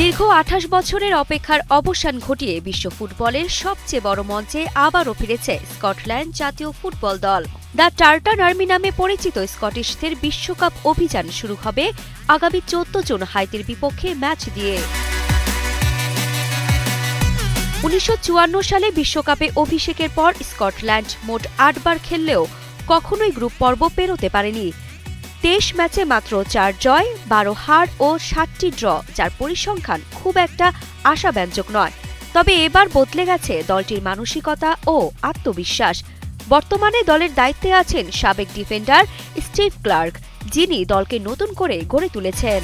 দীর্ঘ ২৮ বছরের অপেক্ষার অবসান ঘটিয়ে বিশ্ব ফুটবলের সবচেয়ে বড় মঞ্চে আবারও ফিরেছে স্কটল্যান্ড জাতীয় ফুটবল দল। দ্য টার্টান আর্মি নামে পরিচিত স্কটিশদের বিশ্বকাপ অভিযান শুরু হবে আগামী ১৪ জুন হাইতির বিপক্ষে ম্যাচ দিয়ে। ১৯৫৪ সালে বিশ্বকাপে অভিষেকের পর স্কটল্যান্ড মোট ৮ বার খেললেও কখনোই গ্রুপ পর্ব পেরোতে পারেনি। ২৩ ম্যাচে মাত্র ৪ জয়, ১২ হার ও ৭টি ড্র, যার পরিসংখ্যান খুব একটা আশাব্যঞ্জক নয়। তবে এবার বদলে গেছে দলটির মানসিকতা ও আত্মবিশ্বাস। বর্তমানে দলের দায়িত্বে আছেন সাবেক ডিফেন্ডার স্টিভ ক্লার্ক, যিনি দলকে নতুন করে গড়ে তুলেছেন।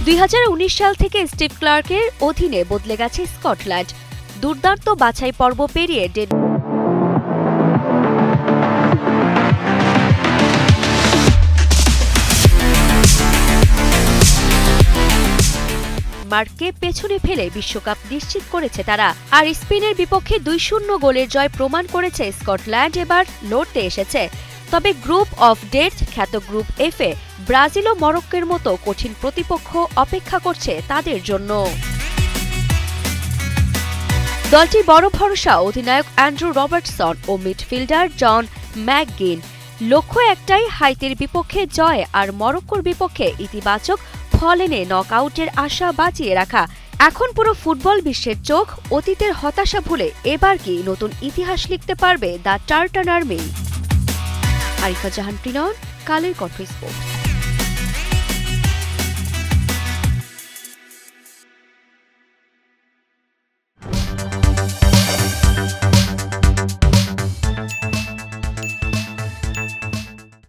২০১৯ সাল থেকে স্টিভ ক্লার্কের অধীনে বদলে গেছে স্কটল্যান্ড। দুর্দান্ত বাছাই পর্ব পেরিয়ে মার্ককে পেছনে ফেলে বিশ্বকাপ নিশ্চিত করেছে তারা। আর স্পেনের বিপক্ষে ২-০ গোলের জয় প্রমাণ করেছে স্কটল্যান্ড এবার লড়তে এসেছে। তবে গ্রুপ অফ ডেথ খ্যাত গ্রুপ এফে ব্রাজিল ও মরক্কোর মতো কঠিন প্রতিপক্ষ অপেক্ষা করছে তাদের জন্য। দলটির বড় ভরসা অধিনায়ক অ্যান্ড্রু রবার্টসন ও মিডফিল্ডার জন ম্যাকগিন। লক্ষ্য একটাই, হাইতির বিপক্ষে জয় আর মরক্কোর বিপক্ষে ইতিবাচক ফল এনে নকআউটের আশা বাঁচিয়ে রাখা। এখন পুরো ফুটবল বিশ্বের চোখ অতীতের হতাশা ভুলে এবার কি নতুন ইতিহাস লিখতে পারবে the tartan army? Arifa Jahan, Kaler Kantho sports.